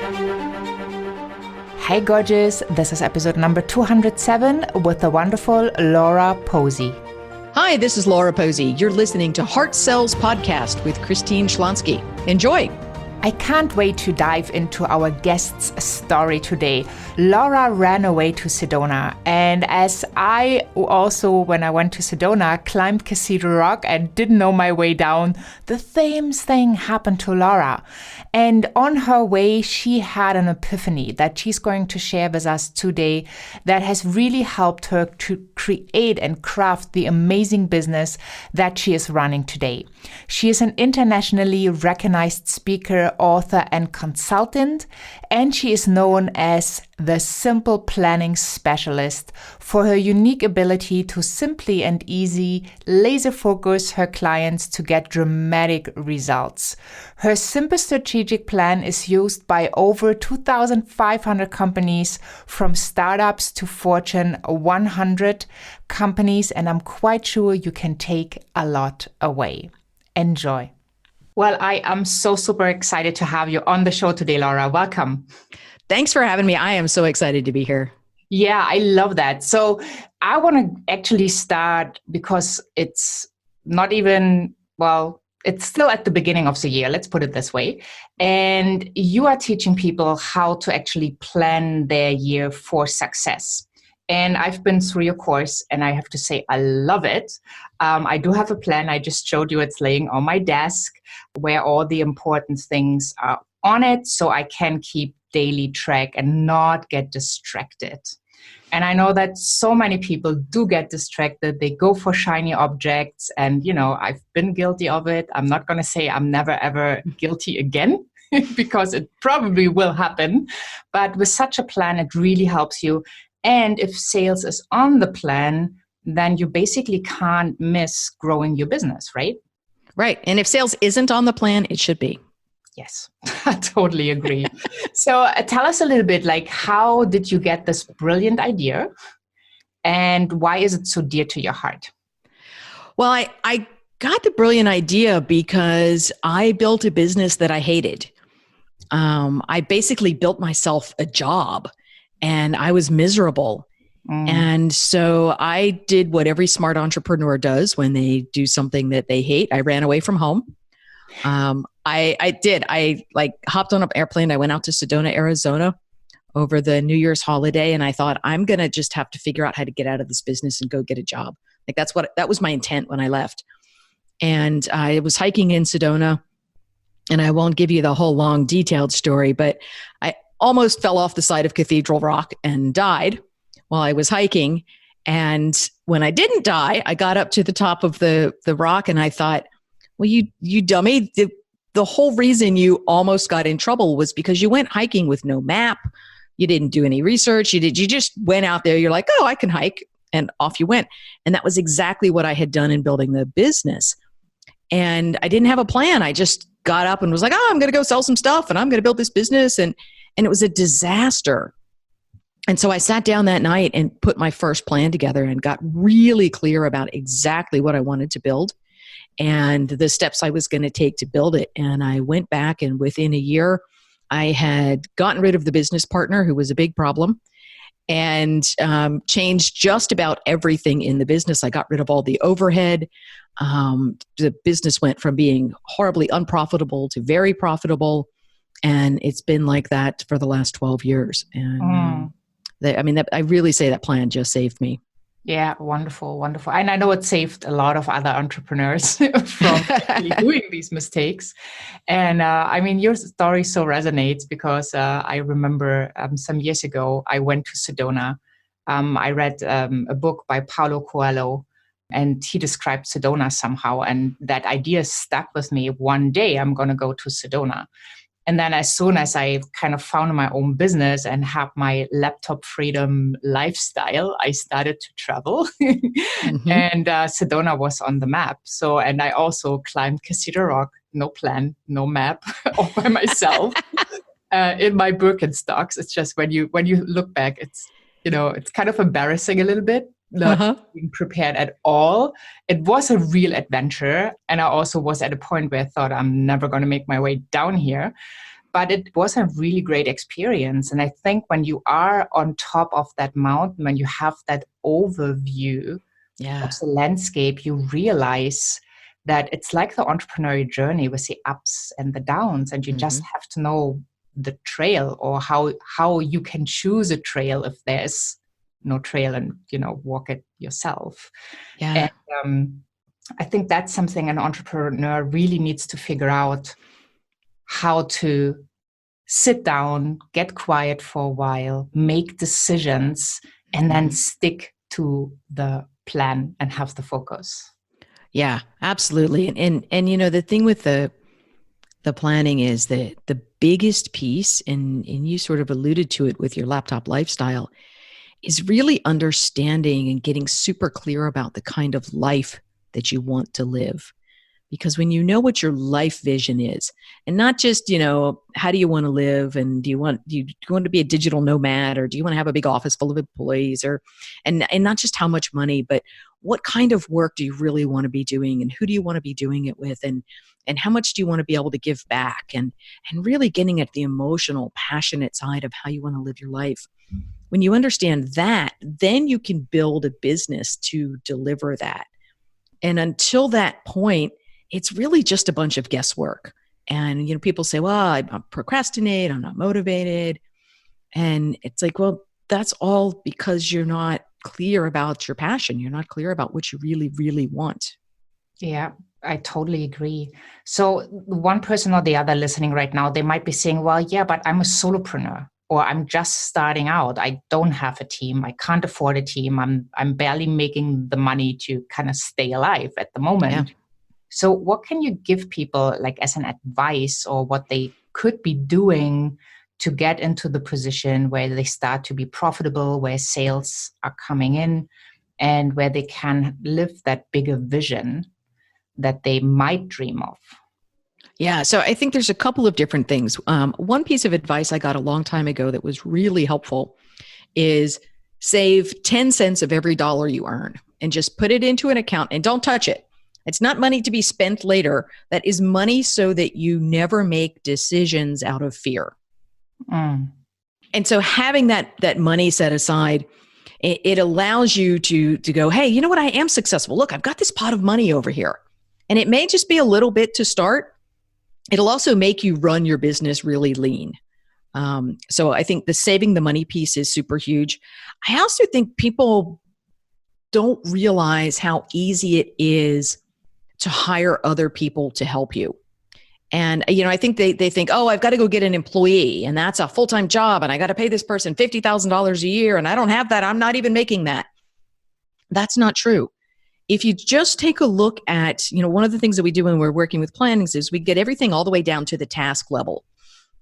Hey gorgeous, this is episode number 207 with the wonderful Laura Posey. Hi, this is Laura Posey. You're listening to Heart Sells Podcast with Christine Schlonski. Enjoy. I can't wait to dive into our guest's story today. Laura ran away to Sedona, and as I also, when I went to Sedona, climbed Cathedral Rock and didn't know my way down, the same thing happened to Laura. And on her way, she had an epiphany that she's going to share with us today that has really helped her to create and craft the amazing business that she is running today. She is an internationally recognized speaker, author, and consultant, and she is known as the simple planning specialist for her unique ability to simply and easy laser focus her clients to get dramatic results. Her simple strategic plan is used by over 2,500 companies, from startups to Fortune 100 companies, and I'm quite sure you can take a lot away. Enjoy. Well, I am so super excited to have you on the show today, Laura. Welcome. Thanks for having me. I am so excited to be here. Yeah, I love that. So I want to actually start because it's not even, well, it's still at the beginning of the year, let's put it this way. And you are teaching people how to actually plan their year for success. And I've been through your course, and I have to say, I love it. I do have a plan. I just showed you it's laying on my desk where all the important things are on it, so I can keep daily track and not get distracted. And I know that so many people do get distracted. They go for shiny objects, and, you know, I've been guilty of it. I'm not going to say I'm never, ever guilty again because it probably will happen. But with such a plan, it really helps you. And if sales is on the plan, then you basically can't miss growing your business, right? Right. And if sales isn't on the plan, it should be. Yes, I totally agree. So tell us a little bit, like, how did you get this brilliant idea and why is it so dear to your heart? Well, I got the brilliant idea because I built a business that I hated. I basically built myself a job and I was miserable. And so I did what every smart entrepreneur does when they do something that they hate. I ran away from home. I hopped on an airplane. I went out to Sedona, Arizona over the New Year's holiday. And I thought, I'm going to just have to figure out how to get out of this business and go get a job. Like that was my intent when I left. And I was hiking in Sedona, and I won't give you the whole long detailed story, but I almost fell off the side of Cathedral Rock and died while I was hiking. And when I didn't die, I got up to the top of the rock and I thought, well, you dummy, the whole reason you almost got in trouble was because you went hiking with no map. You didn't do any research. You just went out there. You're like, oh, I can hike. And off you went. And that was exactly what I had done in building the business. And I didn't have a plan. I just got up and was like, oh, I'm going to go sell some stuff and I'm going to build this business. And it was a disaster. And so I sat down that night and put my first plan together and got really clear about exactly what I wanted to build and the steps I was going to take to build it. And I went back, and within a year, I had gotten rid of the business partner, who was a big problem, and changed just about everything in the business. I got rid of all the overhead. The business went from being horribly unprofitable to very profitable. And it's been like that for the last 12 years. And I really say that plan just saved me. Yeah, wonderful, wonderful. And I know it saved a lot of other entrepreneurs from actually doing these mistakes. And your story so resonates because I remember some years ago, I went to Sedona. I read a book by Paulo Coelho, and he described Sedona somehow. And that idea stuck with me. One day I'm going to go to Sedona. And then as soon as I kind of found my own business and had my laptop freedom lifestyle, I started to travel. And Sedona was on the map. So, and I also climbed Cathedral Rock, no plan, no map, all by myself in my Birkenstocks. It's just when you look back, it's kind of embarrassing a little bit. Not being prepared at all. It was a real adventure. And I also was at a point where I thought I'm never going to make my way down here. but it was a really great experience. And I think when you are on top of that mountain, when you have that overview of the landscape, you realize that it's like the entrepreneurial journey with the ups and the downs, and you just have to know the trail, or how you can choose a trail if there's no trail, and walk it yourself. Yeah. And I think that's something an entrepreneur really needs to figure out, how to sit down, get quiet for a while, make decisions, and then stick to the plan and have the focus. Yeah, absolutely. And the thing with the planning is that the biggest piece, and you sort of alluded to it with your laptop lifestyle, is really understanding and getting super clear about the kind of life that you want to live. Because when you know what your life vision is, and not just, how do you want to live, and do you want to be a digital nomad, or do you want to have a big office full of employees, and not just how much money, but what kind of work do you really want to be doing, and who do you want to be doing it with, and how much do you want to be able to give back, and really getting at the emotional, passionate side of how you want to live your life. When you understand that, then you can build a business to deliver that. And until that point, it's really just a bunch of guesswork. And, people say, well, I procrastinate, I'm not motivated. And it's like, well, that's all because you're not clear about your passion. You're not clear about what you really, really want. Yeah, I totally agree. So one person or the other listening right now, they might be saying, well, yeah, but I'm a solopreneur, or I'm just starting out. I don't have a team. I can't afford a team. I'm barely making the money to kind of stay alive at the moment. Yeah. So what can you give people, like, as an advice, or what they could be doing to get into the position where they start to be profitable, where sales are coming in, and where they can live that bigger vision that they might dream of? Yeah, so I think there's a couple of different things. One piece of advice I got a long time ago that was really helpful is save 10 cents of every dollar you earn and just put it into an account and don't touch it. It's not money to be spent later. That is money so that you never make decisions out of fear. And so having that money set aside, it allows you to go, hey, you know what? I am successful. Look, I've got this pot of money over here. And it may just be a little bit to start. It'll also make you run your business really lean. So I think the saving the money piece is super huge. I also think people don't realize how easy it is to hire other people to help you. And, I think they think, oh, I've got to go get an employee, and that's a full-time job, and I got to pay this person $50,000 a year, and I don't have that. I'm not even making that. That's not true. If you just take a look at, one of the things that we do when we're working with plannings is we get everything all the way down to the task level.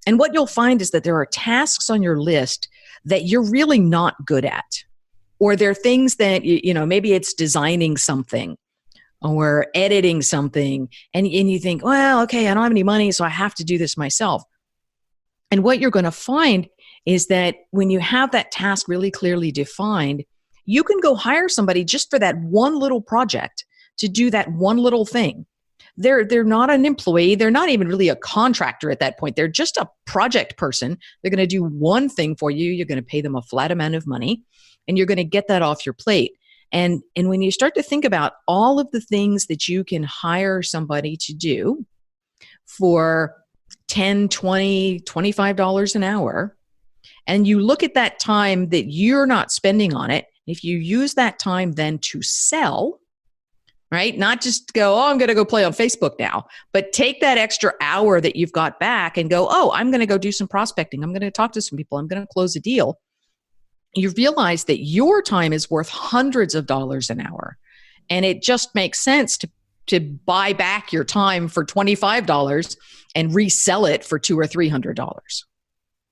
And what you'll find is that there are tasks on your list that you're really not good at. Or there are things that, maybe it's designing something or editing something. And you think, well, okay, I don't have any money, so I have to do this myself. And what you're going to find is that when you have that task really clearly defined, you can go hire somebody just for that one little project to do that one little thing. They're not an employee. They're not even really a contractor at that point. They're just a project person. They're going to do one thing for you. You're going to pay them a flat amount of money, and you're going to get that off your plate. And when you start to think about all of the things that you can hire somebody to do for $10, $20, $25 an hour, and you look at that time that you're not spending on it, if you use that time then to sell, right? Not just go, oh, I'm going to go play on Facebook now, but take that extra hour that you've got back and go, oh, I'm going to go do some prospecting. I'm going to talk to some people. I'm going to close a deal. You realize that your time is worth hundreds of dollars an hour. And it just makes sense to buy back your time for $25 and resell it for $200 or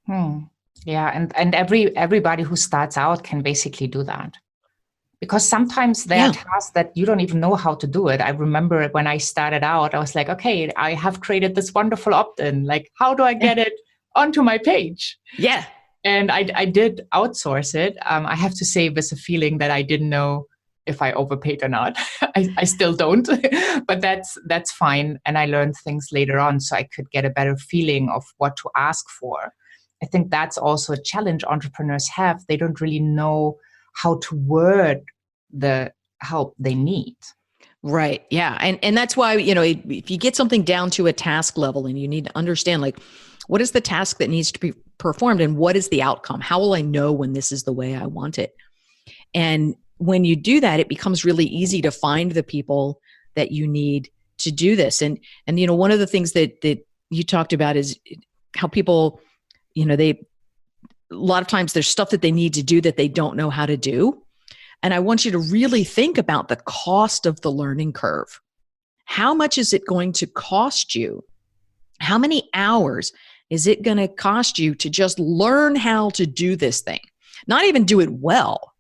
$300. Yeah, and everybody who starts out can basically do that. Because sometimes there are tasks that you don't even know how to do it. I remember when I started out, I was like, okay, I have created this wonderful opt-in. Like, how do I get it onto my page? Yeah. And I did outsource it. I have to say, with a feeling that I didn't know if I overpaid or not. I still don't, but that's fine. And I learned things later on so I could get a better feeling of what to ask for. I think that's also a challenge entrepreneurs have. They don't really know how to word the help they need. Right. Yeah. And that's why, if you get something down to a task level and you need to understand, like, what is the task that needs to be performed and what is the outcome? How will I know when this is the way I want it? And when you do that, it becomes really easy to find the people that you need to do this. And one of the things that you talked about is how people, a lot of times there's stuff that they need to do that they don't know how to do. And I want you to really think about the cost of the learning curve. How much is it going to cost you? How many hours is it going to cost you to just learn how to do this thing? Not even do it well.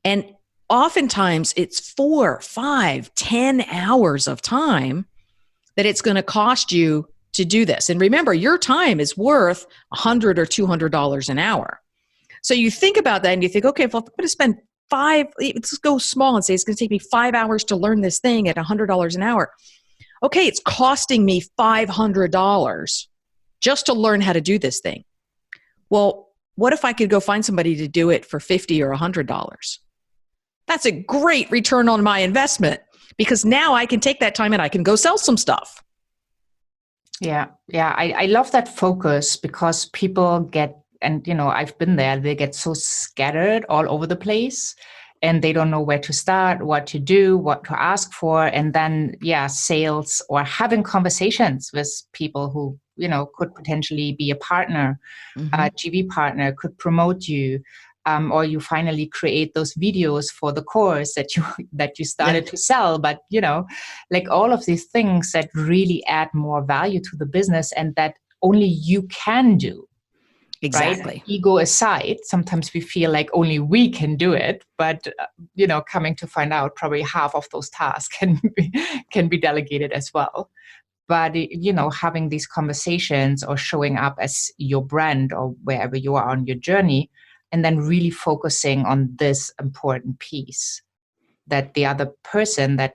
And oftentimes it's 4, 5, 10 hours of time that it's going to cost you to do this. And remember, your time is worth $100 or $200 an hour. So you think about that and you think, okay, if I'm going to spend let's go small and say it's going to take me 5 hours to learn this thing at $100 an hour. Okay, it's costing me $500 just to learn how to do this thing. Well, what if I could go find somebody to do it for $50 or $100? That's a great return on my investment because now I can take that time and I can go sell some stuff. Yeah. I love that focus because people get, and I've been there, they get so scattered all over the place and they don't know where to start, what to do, what to ask for. And then, sales or having conversations with people who, could potentially be a partner, a GV partner, could promote you. Or you finally create those videos for the course that you started to sell. But, like all of these things that really add more value to the business and that only you can do. Exactly. Right? Ego aside, sometimes we feel like only we can do it, but coming to find out, probably half of those tasks can be delegated as well. But having these conversations or showing up as your brand or wherever you are on your journey, and then really focusing on this important piece that the other person that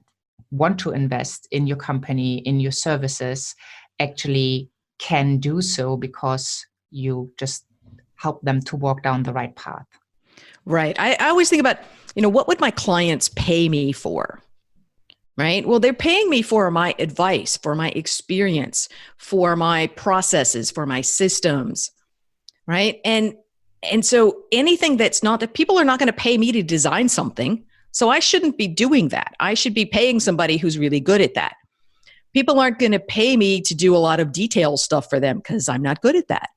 want to invest in your company, in your services, actually can do so because you just help them to walk down the right path. Right. I always think about, what would my clients pay me for? Right. Well, they're paying me for my advice, for my experience, for my processes, for my systems. Right. And so anything that's not that people are not going to pay me to design something. So I shouldn't be doing that. I should be paying somebody who's really good at that. People aren't going to pay me to do a lot of detail stuff for them because I'm not good at that.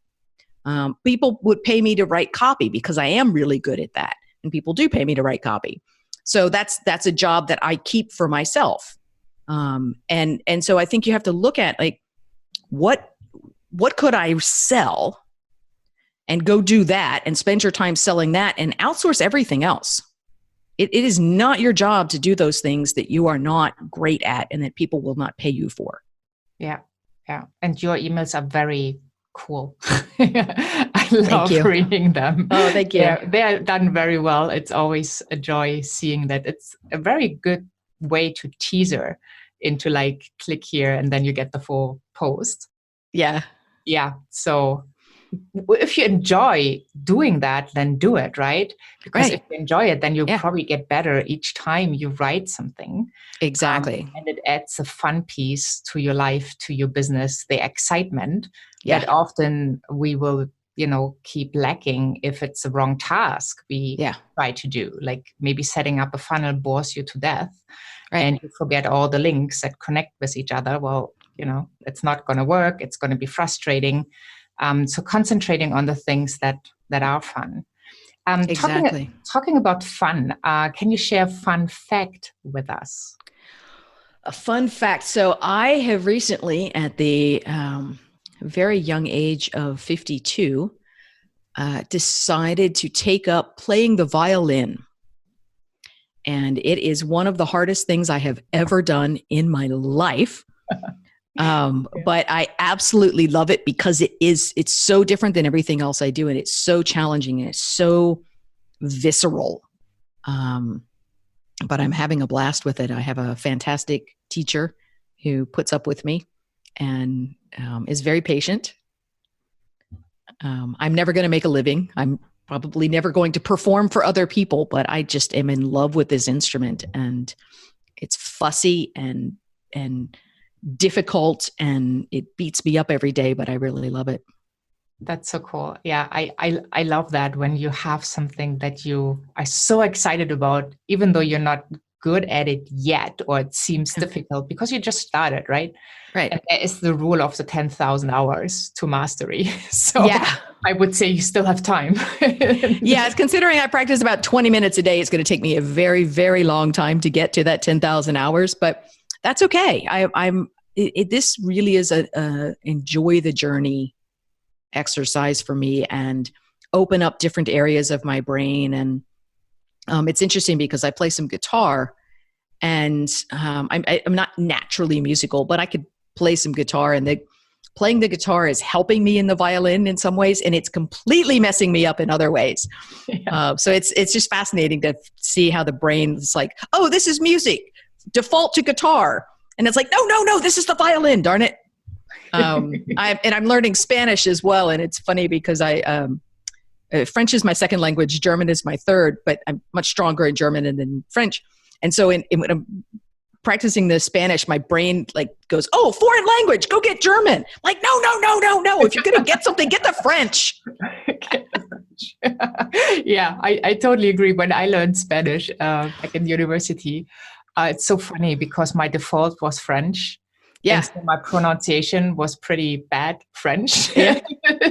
People would pay me to write copy because I am really good at that. And people do pay me to write copy. So that's a job that I keep for myself. And so I think you have to look at like, what could I sell and go do that and spend your time selling that and outsource everything else. It is not your job to do those things that you are not great at and that people will not pay you for. Yeah. And your emails are very cool. I love reading them. Oh, thank you. They're done very well. It's always a joy seeing that. It's a very good way to teaser into like, click here and then you get the full post. Yeah. So if you enjoy doing that, then do it, right? Because if you enjoy it, then you'll probably get better each time you write something. Exactly. And it adds a fun piece to your life, to your business, the excitement that often we will, keep lacking if it's the wrong task we try to do. Like maybe setting up a funnel bores you to death and you forget all the links that connect with each other. Well, it's not going to work. It's going to be frustrating. So concentrating on the things that are fun. Exactly. Talking about fun, can you share a fun fact with us? A fun fact. So I have recently, at the very young age of 52, decided to take up playing the violin. And it is one of the hardest things I have ever done in my life. But I absolutely love it because it's so different than everything else I do. And it's so challenging and it's so visceral. but I'm having a blast with it. I have a fantastic teacher who puts up with me and is very patient. I'm never going to make a living. I'm probably never going to perform for other people, but I just am in love with this instrument, and it's fussy and difficult, and it beats me up every day, but I really love it. That's so cool. Yeah, I love that when you have something that you are so excited about, even though you're not good at it yet, or it seems difficult because you just started, right? Right. And there is the rule of the 10,000 hours to mastery. So yeah. I would say you still have time. Yeah, considering I practice about 20 minutes a day, it's going to take me a very, very long time to get to that 10,000 hours, but that's okay. This really is a enjoy the journey exercise for me, and open up different areas of my brain. And it's interesting because I play some guitar, and I'm not naturally musical, but I could play some guitar, and playing the guitar is helping me in the violin in some ways, and it's completely messing me up in other ways. Yeah. So it's just fascinating to see how the brain is like, oh, this is music, default to guitar. And it's like, no, this is the violin, darn it. I'm learning Spanish as well. And it's funny because French is my second language. German is my third, but I'm much stronger in German than in French. And so when I'm practicing the Spanish, my brain like goes, oh, foreign language, go get German. Like, no. If you're going to get something, get the French. Yeah, I totally agree. When I learned Spanish back in university, it's so funny because my default was French. Yeah. And so my pronunciation was pretty bad French. Yeah.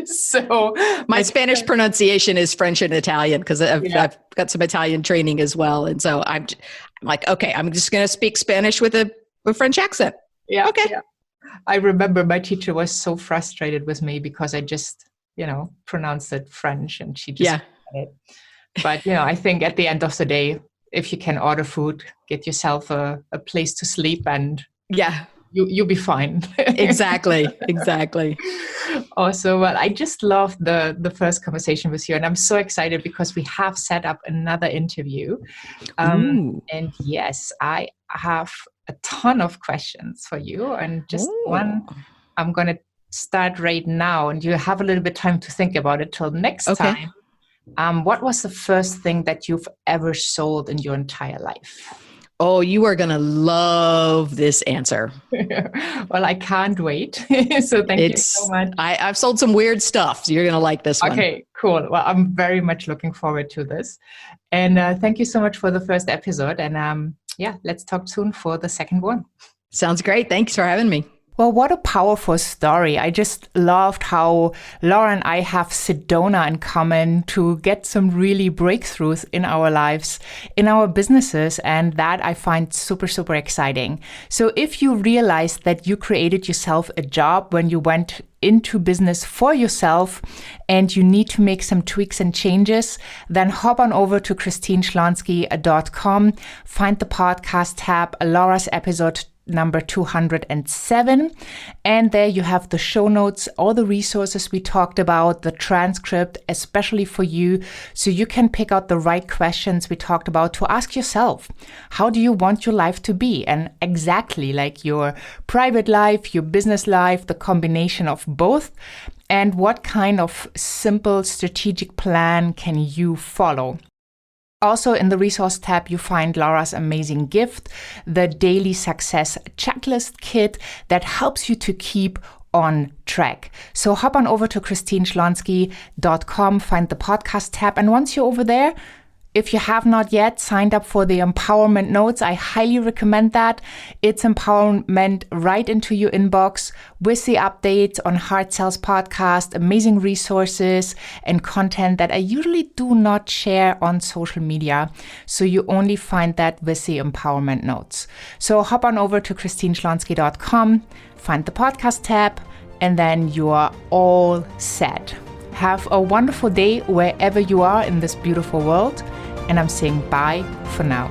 So my Spanish pronunciation is French and Italian because I've got some Italian training as well. And so I'm like, okay, I'm just going to speak Spanish with a French accent. Yeah. Okay. Yeah. I remember my teacher was so frustrated with me because I just, pronounced it French, and she just said it. But, I think at the end of the day, if you can order food, get yourself a place to sleep, and you'll be fine. Exactly. Also, well, I just loved the first conversation with you, and I'm so excited because we have set up another interview. And yes, I have a ton of questions for you, and just one I'm going to start right now, and you have a little bit of time to think about it till next time. What was the first thing that you've ever sold in your entire life? Oh, you are going to love this answer. Well, I can't wait. So thank you so much. I've sold some weird stuff, so you're going to like this one. Okay, cool. Well, I'm very much looking forward to this. And thank you so much for the first episode. And let's talk soon for the second one. Sounds great. Thanks for having me. Well, what a powerful story. I just loved how Laura and I have Sedona in common to get some really breakthroughs in our lives, in our businesses, and that I find super, super exciting. So if you realize that you created yourself a job when you went into business for yourself and you need to make some tweaks and changes, then hop on over to christineschlonski.com, find the podcast tab, Laura's episode number 207. And there you have the show notes, all the resources we talked about, the transcript, especially for you, so you can pick out the right questions we talked about to ask yourself. How do you want your life to be? And exactly like your private life, your business life, the combination of both. And what kind of simple strategic plan can you follow? Also, in the resource tab, you find Laura's amazing gift, the Daily Success Checklist Kit that helps you to keep on track. So hop on over to christineschlonski.com, find the podcast tab. And once you're over there, if you have not yet signed up for the empowerment notes, I highly recommend that. It's empowerment right into your inbox with the updates on Hard Sales Podcast, amazing resources and content that I usually do not share on social media. So you only find that with the empowerment notes. So hop on over to christineschlonski.com, find the podcast tab, and then you are all set. Have a wonderful day wherever you are in this beautiful world. And I'm saying bye for now.